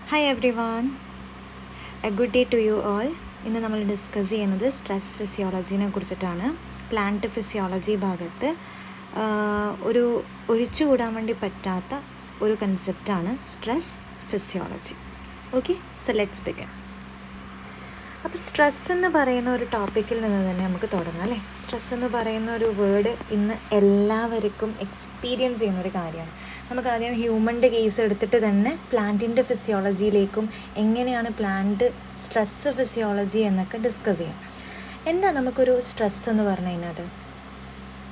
Hi everyone, a good day to you all. ഇന്ന് നമ്മൾ discuss ചെയ്യുന്നത് stress ഫിസിയോളജിനെ കുറിച്ചിട്ടാണ്. പ്ലാന്റ് ഫിസിയോളജി ഭാഗത്ത് ഒരു ഒഴിച്ചുകൂടാൻ വേണ്ടി പറ്റാത്ത ഒരു കൺസെപ്റ്റാണ് stress physiology. Okay, so let's begin. അപ്പോൾ സ്ട്രെസ് എന്ന് പറയുന്ന ഒരു ടോപ്പിക്കിൽ നിന്ന് തന്നെ നമുക്ക് തുടങ്ങാം അല്ലേ. സ്ട്രെസ് എന്ന് പറയുന്ന ഒരു വേർഡ് ഇന്ന് എല്ലാവർക്കും എക്സ്പീരിയൻസ് ചെയ്യുന്നൊരു കാര്യമാണ്. നമുക്ക് ആദ്യം ഹ്യൂമൻ്റെ കേസ് എടുത്തിട്ട് തന്നെ പ്ലാന്റിൻ്റെ ഫിസിയോളജിയിലേക്കും എങ്ങനെയാണ് പ്ലാന്റ് സ്ട്രെസ് ഫിസിയോളജി എന്നൊക്കെ ഡിസ്കസ് ചെയ്യാം. എന്താ നമുക്കൊരു സ്ട്രെസ് എന്ന് പറഞ്ഞു കഴിഞ്ഞാൽ,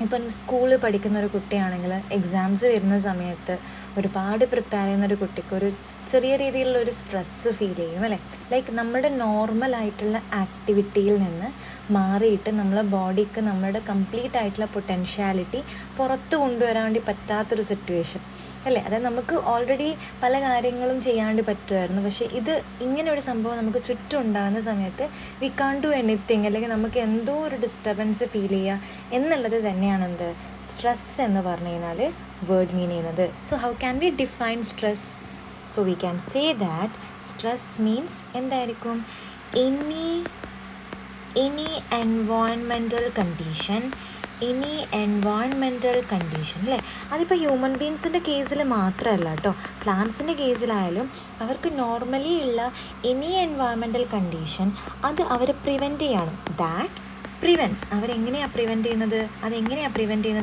ഇപ്പം സ്കൂളിൽ പഠിക്കുന്ന ഒരു കുട്ടിയാണെങ്കിൽ എക്സാംസ് വരുന്ന സമയത്ത് ഒരുപാട് പ്രിപ്പയർ ചെയ്യുന്ന ഒരു കുട്ടിക്ക് ഒരു ചെറിയ രീതിയിലുള്ള ഒരു സ്ട്രെസ്സ് ഫീൽ ചെയ്യും അല്ലേ. ലൈക്ക് നമ്മുടെ നോർമലായിട്ടുള്ള ആക്ടിവിറ്റിയിൽ നിന്ന് മാറിയിട്ട് നമ്മളെ ബോഡിക്ക് നമ്മുടെ കംപ്ലീറ്റ് ആയിട്ടുള്ള പൊട്ടൻഷ്യാലിറ്റി പുറത്ത് കൊണ്ടുവരാൻ വേണ്ടി പറ്റാത്തൊരു സിറ്റുവേഷൻ അല്ലേ. അതായത് നമുക്ക് ഓൾറെഡി പല കാര്യങ്ങളും ചെയ്യാണ്ട് പറ്റുമായിരുന്നു, പക്ഷേ ഇത് ഇങ്ങനെ ഒരു സംഭവം നമുക്ക് ചുറ്റും ഉണ്ടാകുന്ന സമയത്ത് വി കാൺ ഡു എനിത്തിങ്, അല്ലെങ്കിൽ നമുക്ക് എന്തോ ഒരു ഡിസ്റ്റർബൻസ് ഫീൽ ചെയ്യുക എന്നുള്ളത് തന്നെയാണ് എന്ത് സ്ട്രെസ് എന്ന് പറഞ്ഞു കഴിഞ്ഞാൽ വേർഡ് മീൻ ചെയ്യുന്നത്. So how can we define stress? So we can say that stress means എന്തായിരിക്കും, എനി എൻവയോൺമെൻറ്റൽ കണ്ടീഷൻ അല്ലേ. അതിപ്പോൾ ഹ്യൂമൻ ബീങ്സിൻ്റെ കേസിൽ മാത്രമല്ല കേട്ടോ, പ്ലാന്റ്സിൻ്റെ കേസിലായാലും അവർക്ക് നോർമലി ഉള്ള എനി എൻവയോൺമെൻറ്റൽ കണ്ടീഷൻ അത് അവർ പ്രിവെൻറ്റ് ചെയ്യാണ്. ദാറ്റ് പ്രിവെൻറ്റ്സ്, അവരെങ്ങനെയാണ് പ്രിവെൻറ്റ് ചെയ്യുന്നത്,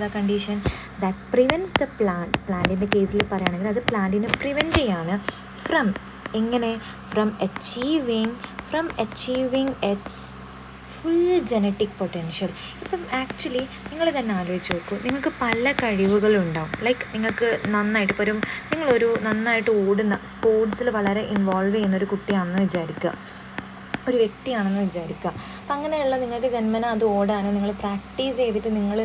ആ കണ്ടീഷൻ ദാറ്റ് പ്രിവെൻറ്റ്സ് ദ പ്ലാന്റിൻ്റെ കേസിൽ പറയുകയാണെങ്കിൽ അത് പ്ലാന്റിനെ പ്രിവെൻറ്റ് ചെയ്യാണ് from achieving it's full genetic potential. ഇപ്പം ആക്ച്വലി നിങ്ങൾ തന്നെ ആലോചിച്ച് നോക്കൂ, നിങ്ങൾക്ക് പല കഴിവുകളുണ്ടാവും. ലൈക്ക് നിങ്ങൾക്ക് നന്നായിട്ട് ഇപ്പോൾ നിങ്ങളൊരു നന്നായിട്ട് ഓടുന്ന സ്പോർട്സിൽ വളരെ ഇൻവോൾവ് ചെയ്യുന്നൊരു കുട്ടിയാണെന്ന് വിചാരിക്കുക, ഒരു വ്യക്തിയാണെന്ന് വിചാരിക്കുക. അപ്പം അങ്ങനെയുള്ള നിങ്ങൾക്ക് ജന്മന അത് ഓടാനും നിങ്ങൾ പ്രാക്ടീസ് ചെയ്തിട്ട് നിങ്ങൾ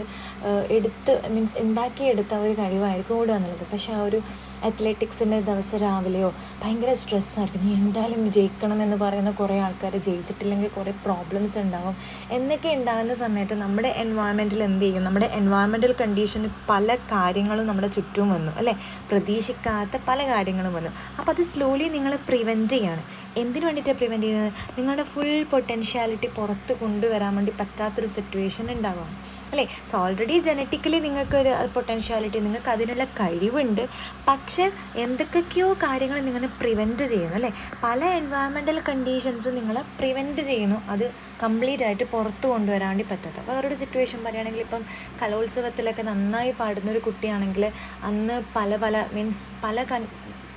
ഉണ്ടാക്കിയെടുത്ത ഒരു കഴിവായിരിക്കും ഓടുക എന്നുള്ളത്. പക്ഷേ ആ ഒരു അത്ലറ്റിക്സിൻ്റെ ദിവസം രാവിലെയോ ഭയങ്കര സ്ട്രെസ്സായിരിക്കും, നീ എന്തായാലും ജയിക്കണം എന്ന് പറയുന്ന കുറേ ആൾക്കാർ ജയിച്ചിട്ടില്ലെങ്കിൽ കുറേ പ്രോബ്ലംസ് ഉണ്ടാവും എന്നൊക്കെ ഉണ്ടാകുന്ന സമയത്ത് നമ്മുടെ എൻവയോൺമെൻറ്റിൽ എന്ത് ചെയ്യും, നമ്മുടെ എൻവയോൺമെൻറ്റൽ കണ്ടീഷന് പല കാര്യങ്ങളും നമ്മുടെ ചുറ്റും വന്നു അല്ലേ, പ്രതീക്ഷിക്കാത്ത പല കാര്യങ്ങളും വന്നു. അപ്പോൾ അത് സ്ലോലി നിങ്ങൾ പ്രിവെൻറ്റ് ചെയ്യാണ്. എന്തിനു വേണ്ടിയിട്ടാണ് പ്രിവെൻറ്റ് ചെയ്യുന്നത്? നിങ്ങളുടെ ഫുൾ പൊട്ടൻഷ്യാലിറ്റി പുറത്ത് കൊണ്ടുവരാൻ വേണ്ടി പറ്റാത്തൊരു സിറ്റുവേഷൻ ഉണ്ടാവാം അല്ലേ. സോ ഓൾറെഡി ജനറ്റിക്കലി നിങ്ങൾക്കൊരു പൊട്ടൻഷ്യാലിറ്റി, നിങ്ങൾക്ക് അതിനുള്ള കഴിവുണ്ട്, പക്ഷേ എന്തൊക്കെയോ കാര്യങ്ങൾ നിങ്ങളെ പ്രിവെൻറ്റ് ചെയ്യുന്നു അല്ലേ. പല എൻവയോൺമെൻറ്റൽ കണ്ടീഷൻസും നിങ്ങളെ പ്രിവെൻറ്റ് ചെയ്യുന്നു അത് കംപ്ലീറ്റ് ആയിട്ട് പുറത്ത് കൊണ്ടുവരാൻ വേണ്ടി പറ്റാത്ത. അപ്പോൾ അവരുടെ സിറ്റുവേഷൻ പറയുകയാണെങ്കിൽ ഇപ്പം കലോത്സവത്തിലൊക്കെ നന്നായി പാടുന്നൊരു കുട്ടിയാണെങ്കിൽ അന്ന്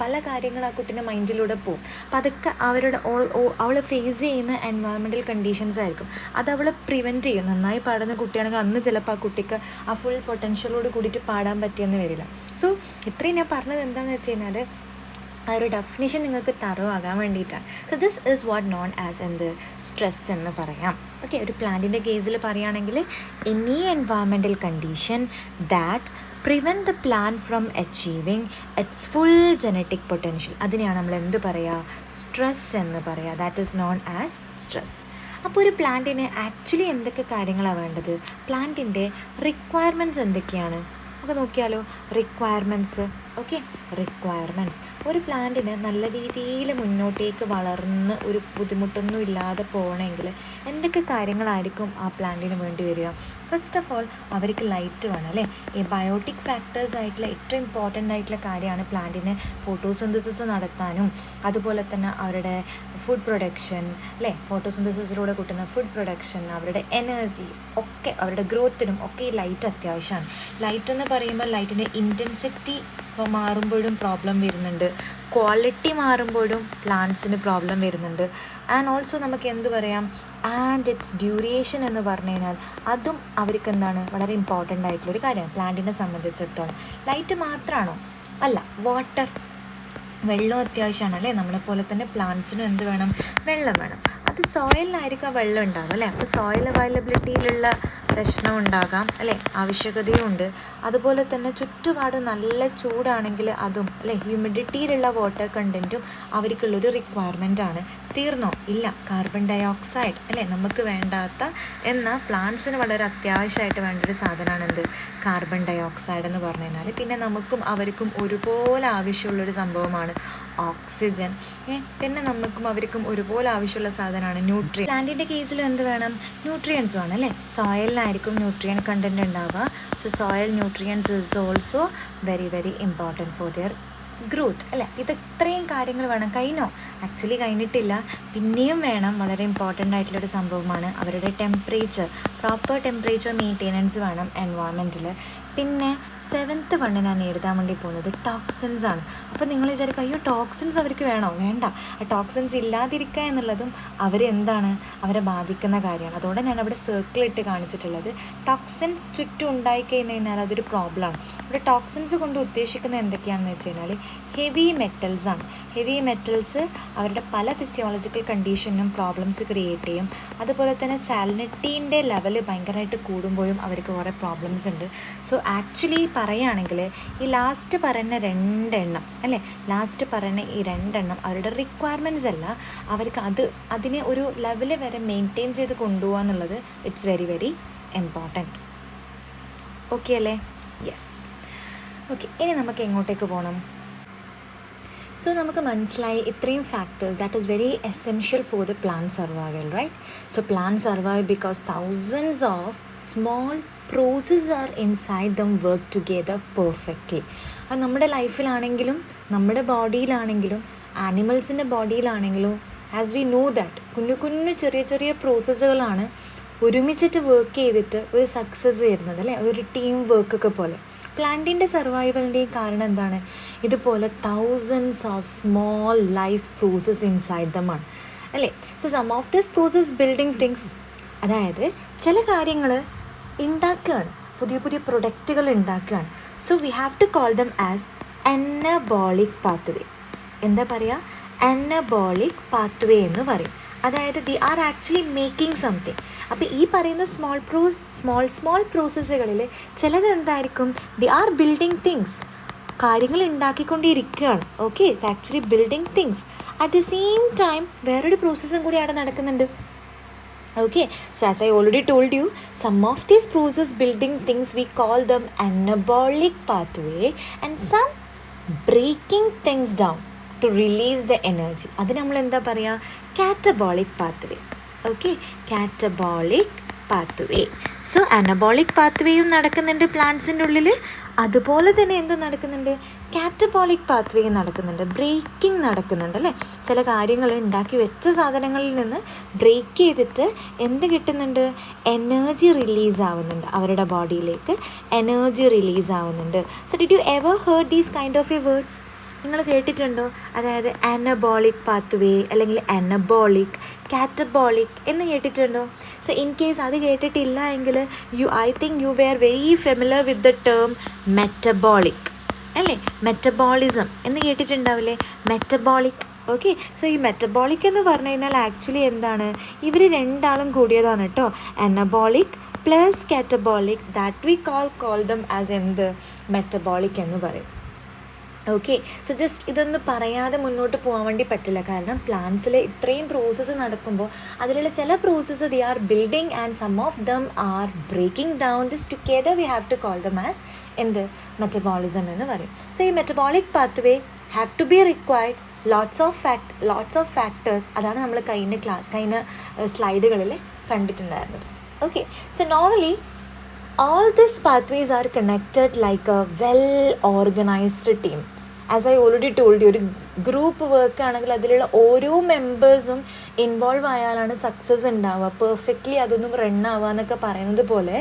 പല കാര്യങ്ങൾ ആ കുട്ടീൻ്റെ മൈൻഡിലൂടെ പോകും. അപ്പം അതൊക്കെ അവൾ ഫേസ് ചെയ്യുന്ന എൻവയോൺമെൻറ്റൽ കണ്ടീഷൻസ് ആയിരിക്കും, അത് അവളെ പ്രിവെൻറ്റ് ചെയ്യും. നന്നായി പാടുന്ന കുട്ടിയാണെങ്കിൽ അന്ന് ചിലപ്പോൾ ആ കുട്ടിക്ക് ആ ഫുൾ പൊട്ടൻഷ്യലോട് കൂടിയിട്ട് പാടാൻ പറ്റിയെന്ന് വരില്ല. സോ ഇത്രയും ഞാൻ പറഞ്ഞത് എന്താണെന്ന് വെച്ച് കഴിഞ്ഞാൽ ആ ഒരു ഡെഫിനിഷൻ നിങ്ങൾക്ക് തറവാകാൻ വേണ്ടിയിട്ടാണ്. So this is what known as stress എന്ന് പറയാം. ഓക്കെ, ഒരു പ്ലാന്റിൻ്റെ കേസിൽ പറയുകയാണെങ്കിൽ any environmental condition that prevent the plant from achieving it's full genetic potential, അതിനെയാണ് നമ്മൾ എന്ത് പറയുക, സ്ട്രെസ് എന്ന് പറയുക. That is known as stress. അപ്പോൾ ഒരു പ്ലാന്റിന് ആക്ച്വലി എന്തൊക്കെ കാര്യങ്ങളാണ് വേണ്ടത്, പ്ലാന്റിൻ്റെ റിക്വയർമെൻറ്റ്സ് എന്തൊക്കെയാണ് നമുക്ക് നോക്കിയാലോ. റിക്വയർമെൻറ്റ്സ് ഒരു പ്ലാന്റിന് നല്ല രീതിയിൽ മുന്നോട്ടേക്ക് വളർന്ന് ഒരു ബുദ്ധിമുട്ടൊന്നും ഇല്ലാതെ പോകണമെങ്കിൽ എന്തൊക്കെ കാര്യങ്ങളായിരിക്കും ആ പ്ലാന്റിന് വേണ്ടി വരിക? ഫസ്റ്റ് ഓഫ് ഓൾ അവർക്ക് ലൈറ്റ് വേണം അല്ലേ. ഈ ബയോട്ടിക് ഫാക്ടേഴ്സ് ആയിട്ടുള്ള ഏറ്റവും ഇമ്പോർട്ടൻ്റ് ആയിട്ടുള്ള കാര്യമാണ് പ്ലാന്റിന് ഫോട്ടോസിന്തസിസ് നടത്താനും അതുപോലെ തന്നെ അവരുടെ ഫുഡ് പ്രൊഡക്ഷൻ അല്ലേ, ഫോട്ടോസിന്തസിസിലൂടെ കിട്ടുന്ന ഫുഡ് പ്രൊഡക്ഷൻ, അവരുടെ എനർജി ഒക്കെ, അവരുടെ ഗ്രോത്തിനും ഒക്കെ ഈ ലൈറ്റ് അത്യാവശ്യമാണ്. ലൈറ്റ് എന്ന് പറയുമ്പോൾ ലൈറ്റിൻ്റെ ഇൻറ്റൻസിറ്റി മാറുമ്പോഴും പ്രോബ്ലം വരുന്നുണ്ട്, ക്വാളിറ്റി മാറുമ്പോഴും പ്ലാന്റ്സിന് പ്രോബ്ലം വരുന്നുണ്ട്. ആൻഡ് ഓൾസോ നമുക്ക് എന്ത് പറയാം, ആൻഡ് ഇറ്റ്സ് ഡ്യൂറേഷൻ എന്ന് പറഞ്ഞു കഴിഞ്ഞാൽ അതും അവർക്ക് എന്താണ് വളരെ ഇമ്പോർട്ടൻ്റ് ആയിട്ടുള്ളൊരു കാര്യമാണ് പ്ലാന്റിനെ സംബന്ധിച്ചിടത്തോളം. ലൈറ്റ് മാത്രമാണോ? അല്ല, വെള്ളം അത്യാവശ്യമാണ് അല്ലേ. നമ്മളെപ്പോലെ തന്നെ പ്ലാന്റ്സിനും എന്ത് വേണം, വെള്ളം വേണം. അത് സോയിലിനായിരിക്കും വെള്ളം ഉണ്ടാകും അല്ലേ. അപ്പോൾ സോയിൽ അവൈലബിലിറ്റിയിലുള്ള പ്രശ്നം ഉണ്ടാകാം അല്ലേ, ആവശ്യകതയും ഉണ്ട്. അതുപോലെ തന്നെ ചുറ്റുപാട് നല്ല ചൂടാണെങ്കിൽ അതും അല്ലേ, ഹ്യൂമിഡിറ്റിയിലുള്ള വാട്ടർ കണ്ടൻറ്റും അവർക്കുള്ളൊരു റിക്വയർമെൻ്റ് ആണ്. തീർന്നോ? ഇല്ല. കാർബൺ ഡൈ ഓക്സൈഡ് അല്ലേ, നമുക്ക് വേണ്ടാത്ത എന്നാൽ പ്ലാന്റ്സിന് വളരെ അത്യാവശ്യമായിട്ട് വേണ്ടൊരു സാധനമാണ് എന്ത്, കാർബൺ ഡൈ ഓക്സൈഡ് എന്ന് പറഞ്ഞു കഴിഞ്ഞാൽ. പിന്നെ നമുക്കും അവർക്കും ഒരുപോലെ ആവശ്യമുള്ളൊരു സംഭവമാണ് ഓക്സിജൻ. പിന്നെ നമുക്കും അവർക്കും ഒരുപോലെ ആവശ്യമുള്ള സാധനമാണ് ന്യൂട്രിയൻ. പ്ലാന്റിൻ്റെ കേസിൽ എന്ത് വേണം? ന്യൂട്രിയൻസ് വേണം അല്ലേ? സോയിലിനായിരിക്കും ന്യൂട്രിയൻ കണ്ടൻറ്റ് ഉണ്ടാവുക. So soil nutrients is also very very important for their growth അല്ലേ? ഇത് ഇത്രയും കാര്യങ്ങൾ വേണം. കഴിഞ്ഞോ? ആക്ച്വലി കഴിഞ്ഞിട്ടില്ല, പിന്നെയും വേണം. വളരെ ഇമ്പോർട്ടൻ്റ് ആയിട്ടുള്ളൊരു സംഭവമാണ് അവരുടെ ടെമ്പറേച്ചർ, പ്രോപ്പർ ടെമ്പറേച്ചർ മെയിൻറ്റെനൻസ് വേണം എൻവയോൺമെൻറ്റിൽ. പിന്നെ 7th ഞാൻ എഴുതാൻ വേണ്ടി പോകുന്നത് ടോക്സിൻസ് ആണ്. അപ്പോൾ നിങ്ങൾ വിചാരിക്കും അയ്യോ ടോക്സിൻസ് അവർക്ക് വേണോ? വേണ്ട. ആ ടോക്സിൻസ് ഇല്ലാതിരിക്കുക എന്നുള്ളതും അവരെന്താണ്, അവരെ ബാധിക്കുന്ന കാര്യമാണ്. അതുകൊണ്ട് ഞാൻ അവിടെ സർക്കിളിട്ട് കാണിച്ചിട്ടുള്ളത്. ടോക്സിൻസ് ചുറ്റും ഉണ്ടായിക്കഴിഞ്ഞാൽ അതൊരു പ്രോബ്ലമാണ്. ഇവിടെ ടോക്സിൻസ് കൊണ്ട് ഉദ്ദേശിക്കുന്നത് എന്തൊക്കെയാണെന്ന് വെച്ച് കഴിഞ്ഞാൽ ഹെവി മെറ്റൽസ് ആണ്. ഹെവി മെറ്റൽസ് അവരുടെ പല ഫിസിയോളജിക്കൽ കണ്ടീഷനും പ്രോബ്ലംസ് ക്രിയേറ്റ് ചെയ്യും. അതുപോലെ തന്നെ സാലിനിറ്റീൻ്റെ ലെവൽ ഭയങ്കരമായിട്ട് കൂടുമ്പോഴും അവർക്ക് കുറേ പ്രോബ്ലംസ് ഉണ്ട്. സോ ആക്ച്വലി പറയുകയാണെങ്കിൽ ഈ ലാസ്റ്റ് പറയുന്ന 2 എണ്ണം അല്ലേ, ലാസ്റ്റ് പറയുന്ന ഈ 2 എണ്ണം അവരുടെ റിക്വയർമെൻറ്റ്സ് അല്ല, അവർക്ക് അതിനെ ഒരു ലെവൽ വരെ മെയിൻറ്റെയിൻ ചെയ്ത് കൊണ്ടുപോകുക എന്നുള്ളത് it's very very important. Okay അല്ലേ? യെസ്. ഓക്കെ, ഇനി നമുക്ക് എങ്ങോട്ടേക്ക് പോകണം? സോ നമുക്ക് മനസ്സിലായി ഇത്രയും factors that is very essential for the plant survival, right? So plant survive because thousands of small process are inside them work together perfectly. അത് നമ്മുടെ ലൈഫിലാണെങ്കിലും നമ്മുടെ ബോഡിയിലാണെങ്കിലും ആനിമൽസിൻ്റെ ബോഡിയിലാണെങ്കിലും ആസ് വി നോ ദാറ്റ് കുഞ്ഞു കുഞ്ഞു ചെറിയ ചെറിയ പ്രോസസ്സുകളാണ് ഒരുമിച്ചിട്ട് വർക്ക് ചെയ്തിട്ട് ഒരു സക്സസ് വരുന്നത് അല്ലേ? ഒരു ടീം വർക്കൊക്കെ പോലെ. പ്ലാന്റിൻ്റെ സർവൈവലിൻ്റെയും കാരണം എന്താണ്? ഇതുപോലെ thousands of small life process inside them ആണ് അല്ലേ? So some of this process building things, അതായത് ചില കാര്യങ്ങൾ ഉണ്ടാക്കുകയാണ്, പുതിയ പുതിയ പ്രൊഡക്റ്റുകൾ ഉണ്ടാക്കുകയാണ്. So we have to call them as anabolic pathway. എന്താ പറയുക? അനബോളിക് പാത്വേ എന്ന് പറയും. അതായത് they are actually making something. അപ്പോൾ ഈ പറയുന്ന സ്മോൾ പ്രോസസ്സുകളിൽ ചിലത് എന്തായിരിക്കും? ദി ആർ ബിൽഡിംഗ് തിങ്സ്, കാര്യങ്ങൾ ഉണ്ടാക്കിക്കൊണ്ടിരിക്കുകയാണ്. Okay, it's actually building things. At the same time വേറൊരു പ്രോസസ്സും കൂടി അവിടെ നടക്കുന്നുണ്ട്. Okay, so as I already told you, some of these process building things we call them anabolic pathway, and some breaking things down to release the energy. അത് നമ്മൾ എന്താ പറയുക? Catabolic pathway. Okay, catabolic pathway. So anabolic പാത്വേയും നടക്കുന്നുണ്ട് പ്ലാന്റ്സിൻ്റെ ഉള്ളിൽ, അതുപോലെ തന്നെ എന്തും നടക്കുന്നുണ്ട്? കാറ്റബോളിക് പാത്വേയും നടക്കുന്നുണ്ട്, ബ്രേക്കിംഗ് നടക്കുന്നുണ്ട് അല്ലേ? ചില കാര്യങ്ങൾ ഉണ്ടാക്കി വെച്ച സാധനങ്ങളിൽ നിന്ന് ബ്രേക്ക് ചെയ്തിട്ട് എന്ത് കിട്ടുന്നുണ്ട്? എനർജി റിലീസ് ആവുന്നുണ്ട്, അവരുടെ ബോഡിയിലേക്ക് എനർജി റിലീസ് ആവുന്നുണ്ട്. So did you ever heard these kind of A words? നിങ്ങൾ കേട്ടിട്ടുണ്ടോ? അതായത് അനബോളിക് പാത്വേ അല്ലെങ്കിൽ അനബോളിക്, കാറ്റബോളിക് എന്ന് കേട്ടിട്ടുണ്ടോ? സോ ഇൻ കേസ് അത് കേട്ടിട്ടില്ല എങ്കിൽ I think you wear very familiar with the term metabolic അല്ലേ? മെറ്റബോളിസം എന്ന് കേട്ടിട്ടുണ്ടാവില്ലേ? മെറ്റബോളിക്. ഓക്കെ, സോ ഈ മെറ്റബോളിക് എന്ന് പറഞ്ഞു കഴിഞ്ഞാൽ ആക്ച്വലി എന്താണ്? ഇവർ രണ്ടാളും കൂടിയതാണ് കേട്ടോ. Anabolic plus catabolic, that we call them as എന്ത്? മെറ്റബോളിക് എന്ന് പറയും. ഓക്കെ, സോ ജസ്റ്റ് ഇതൊന്ന് പറയാതെ മുന്നോട്ട് പോകാൻ വേണ്ടി പറ്റില്ല. കാരണം പ്ലാന്റ്സിൽ ഇത്രയും പ്രോസസ്സ് നടക്കുമ്പോൾ അതിലുള്ള ചില process they are building and some of them are breaking down. This together we have to call them as എന്ത്? മെറ്റബോളിസം എന്ന് പറയും. സോ ഈ metabolic pathway have to be required lots of factors. അതാണ് നമ്മൾ കഴിഞ്ഞ സ്ലൈഡുകളിൽ കണ്ടിട്ടുണ്ടായിരുന്നത്. Okay, so normally all these pathways are connected like a well organized team. As I already told you, ഒരു ഗ്രൂപ്പ് വർക്ക് ആണെങ്കിൽ അതിലുള്ള ഓരോ മെമ്പേഴ്സും ഇൻവോൾവ് ആയാലാണ് സക്സസ് ഉണ്ടാവുക, പെർഫെക്റ്റ്ലി അതൊന്നും റൺ ആവുക എന്നൊക്കെ പറയുന്നത് പോലെ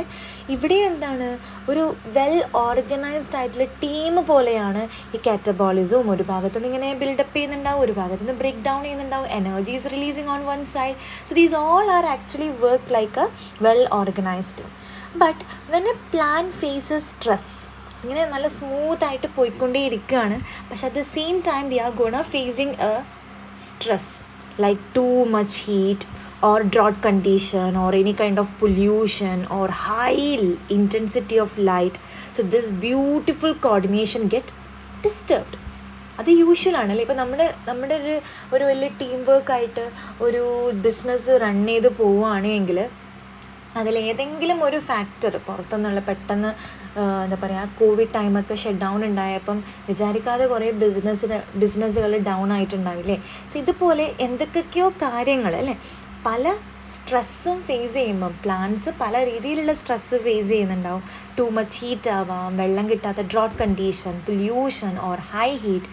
ഇവിടെ എന്താണ്? ഒരു വെൽ ഓർഗനൈസ്ഡ് ആയിട്ടുള്ള ടീം പോലെയാണ് ഈ കാറ്റബോളിസവും. ഒരു ഭാഗത്ത് നിന്ന് ഇങ്ങനെ ബിൽഡപ്പ് ചെയ്യുന്നുണ്ടാവും, ഒരു ഭാഗത്ത് നിന്ന് ബ്രേക്ക് ഡൗൺ ചെയ്യുന്നുണ്ടാവും, energy is releasing on one side. So these all are actually work like a well organised. But when a plan faces stress, ഇങ്ങനെ നല്ല സ്മൂത്തായിട്ട് പോയിക്കൊണ്ടേയിരിക്കുകയാണ്, പക്ഷെ at the same time they are gonna facing a stress like too much heat or drought condition or any kind of pollution or high intensity of light. So this beautiful coordination get disturbed. അത് യൂഷ്വലാണല്ലേ. ഇപ്പോൾ നമ്മുടെ ഒരു വലിയ team വർക്കായിട്ട് ഒരു business run ചെയ്ത് പോവുകയാണെങ്കിൽ അതിലേതെങ്കിലും ഒരു factor പുറത്തുനിന്നുള്ള പെട്ടെന്ന് എന്താ പറയുക കോവിഡ് ടൈമൊക്കെ ഷട്ട് ഡൗൺ ഉണ്ടായപ്പം വിചാരിക്കാതെ കുറേ ബിസിനസ്സുകൾ ഡൗൺ ആയിട്ടുണ്ടാവില്ലേ. സോ ഇതുപോലെ എന്തൊക്കെയൊക്കെയോ കാര്യങ്ങൾ അല്ലേ, പല സ്ട്രെസ്സും ഫേസ് ചെയ്യുമ്പം പ്ലാന്റ്സ് പല രീതിയിലുള്ള സ്ട്രെസ്സ് ഫേസ് ചെയ്യുന്നുണ്ടാവും. ടു മച്ച് ഹീറ്റ് ആവാം, വെള്ളം കിട്ടാത്ത drought condition, pollution or high heat,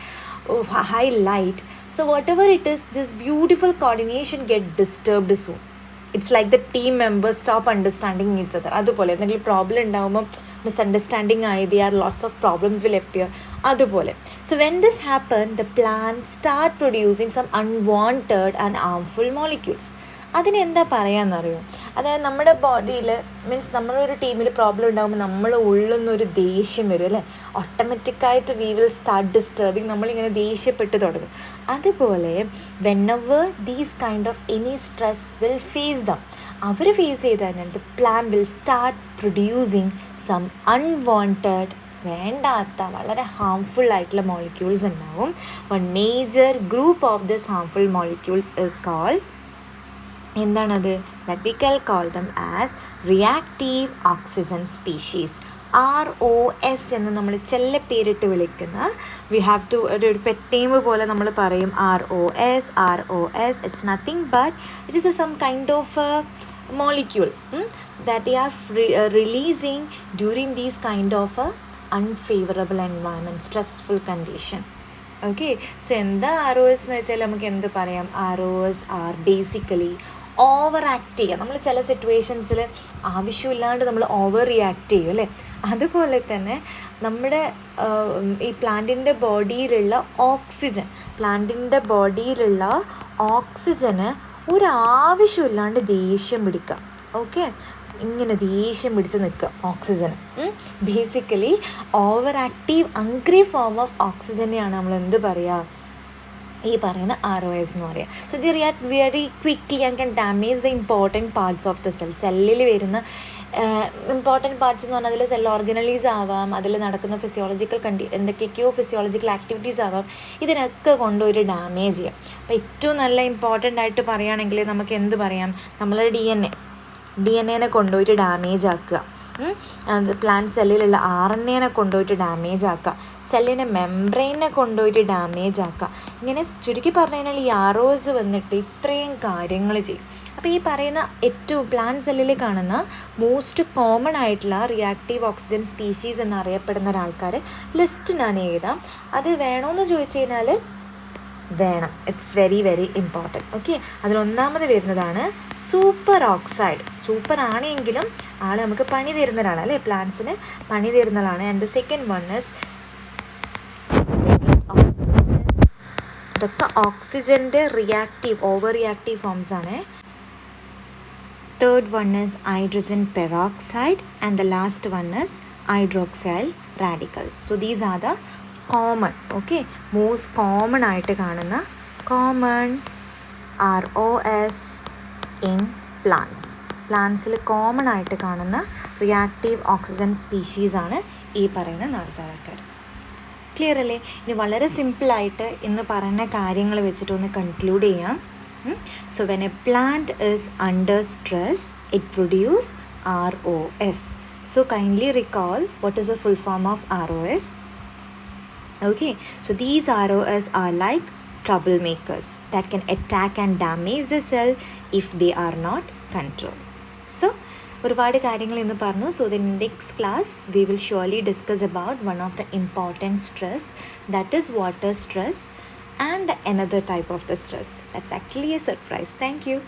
high light. So whatever it is, this beautiful coordination get disturbed soon. It's like the team members stop understanding each other. അതുപോലെ എന്തെങ്കിലും problem ഉണ്ടാകുമ്പം misunderstanding ആയി there are lots of problems will appear. അതുപോലെ so when this happen the plant start producing some unwanted and harmful molecules. അതിനെന്താ പറയാമെന്നറിയോ, അതായത് നമ്മുടെ ബോഡിയിൽ means നമ്മളൊരു ടീമിൽ പ്രോബ്ലം ഉണ്ടാകുമ്പോൾ നമ്മൾ ഉള്ളിൽ നിന്നൊരു ദേഷ്യം വരും അല്ലേ, ഓട്ടോമാറ്റിക്കായിട്ട് വി വിൽ സ്റ്റാർട്ട് ഡിസ്റ്റർബിങ്, നമ്മളിങ്ങനെ ദേഷ്യപ്പെട്ട് തുടങ്ങും. അതുപോലെ whenever these kind of any stress will face them, അവർ ഫേസ് ചെയ്ത് കഴിഞ്ഞാൽ the plant will start producing some unwanted, വേണ്ടാത്ത വളരെ ഹാംഫുൾ ആയിട്ടുള്ള മോളിക്യൂൾസ് ഉണ്ടാവും. One major group of this harmful molecules is called, എന്താണത്, ദാറ്റ് വി കൽ call them as reactive oxygen species, ROS എന്ന് നമ്മൾ ചെല്ല പേരിട്ട് വിളിക്കുന്ന. വി ഹാവ് ടു ഒരു പെറ്റ് നെയിം പോലെ നമ്മൾ പറയും ROS. It's nothing but it is some kind of molecule that they are releasing during these kind of unfavorable environment, stressful condition. Okay, so എന്താ ROS എന്ന് വെച്ചാൽ നമുക്ക് എന്ത് പറയാം, ROS are basically over act ചെയ്യുക. നമ്മൾ ചില സിറ്റുവേഷൻസിൽ ആവശ്യമില്ലാണ്ട് നമ്മൾ ഓവർ റിയാക്ട് ചെയ്യും അല്ലേ. അതുപോലെ തന്നെ നമ്മുടെ ഈ പ്ലാന്റിൻ്റെ ബോഡിയിലുള്ള ഓക്സിജന് ഒരാവശ്യമില്ലാണ്ട് ദേഷ്യം പിടിക്കുക. ഓക്കെ, ഇങ്ങനെ ദേഷ്യം പിടിച്ച് നിൽക്കുക ഓക്സിജന്. Basically over active angry form of ഓക്സിജനെയാണ് നമ്മൾ എന്ത് പറയുക, ഈ പറയുന്ന ROS എന്ന് പറയുക. So they react very quickly and can damage the important parts of the സെല്ലിൽ വരുന്ന ഇമ്പോർട്ടൻറ്റ് പാർട്സ് എന്ന് പറഞ്ഞാൽ അതിൽ സെൽ ഓർഗനലീസ് ആവാം, അതിൽ നടക്കുന്ന എന്തൊക്കെയൊക്കെയോ ഫിസിയോളജിക്കൽ ആക്ടിവിറ്റീസ് ആവാം, ഇതിനൊക്കെ കൊണ്ടൊരു ഡാമേജ് ചെയ്യാം. അപ്പോൾ ഏറ്റവും നല്ല ഇമ്പോർട്ടൻ്റ് ആയിട്ട് പറയുകയാണെങ്കിൽ നമുക്ക് എന്ത് പറയാം, നമ്മളെ DNA കൊണ്ടുപോയിട്ട് ഡാമേജ് ആക്കുക, അത് പ്ലാന്റ് സെല്ലിലുള്ള RNA കൊണ്ടുപോയിട്ട് ഡാമേജ് ആക്കുക, സെല്ലിൻ്റെ മെംബ്രെയിനെ കൊണ്ടുപോയിട്ട് ഡാമേജ് ആക്കുക. ഇങ്ങനെ ചുരുക്കി പറഞ്ഞു കഴിഞ്ഞാൽ ഈ ROS വന്നിട്ട് ഇത്രയും കാര്യങ്ങൾ ചെയ്യും. അപ്പോൾ ഈ പറയുന്ന ഏറ്റവും പ്ലാന്റ് സെല്ലിൽ കാണുന്ന മോസ്റ്റ് കോമൺ ആയിട്ടുള്ള റിയാക്റ്റീവ് ഓക്സിജൻ സ്പീഷീസ് എന്നറിയപ്പെടുന്ന ഒരാൾക്കാർ ലിസ്റ്റ് ഞാൻ എഴുതാം. അത് വേണമെന്ന് ചോദിച്ചു കഴിഞ്ഞാൽ വേണം, it's very very important. Okay, അതിലൊന്നാമത് വരുന്നതാണ് സൂപ്പർ ഓക്സൈഡ്. സൂപ്പർ ആണെങ്കിലും ആൾ നമുക്ക് പണി തരുന്ന ഒരാളാണ് അല്ലേ, പ്ലാന്റ്സിന് പണി തരുന്ന ആളാണ്. And the second one is, ഇതൊക്കെ ഓക്സിജൻ്റെ ഓവർ റിയാക്റ്റീവ് ഫോംസ് ആണ്. Third one is hydrogen peroxide and the last one is hydroxyl radicals. So these are the common, okay, most common ആയിട്ട് കാണുന്ന കോമൺ ROS ഇൻ പ്ലാന്റ്സിൽ കോമൺ ആയിട്ട് കാണുന്ന reactive oxygen സ്പീഷീസാണ് ഈ പറയുന്ന 4 ആൾക്കാർ. ക്ലിയർ അല്ലേ? ഇനി വളരെ സിമ്പിളായിട്ട് ഇന്ന് പറയുന്ന കാര്യങ്ങൾ വെച്ചിട്ട് ഒന്ന് കൺക്ലൂഡ് ചെയ്യാം. So when A plant is under stress it produce ROS. So kindly recall what is A full form of ROS. Okay, so these ROS are like troublemakers that can attack and damage the cell if they are not controlled. So ഒരുപാട് കാര്യങ്ങൾ ഇന്ന് പറഞ്ഞു. So the next class we will surely discuss about one of the important stress, that is water stress, and another type of the stress. That's actually a surprise. Thank you.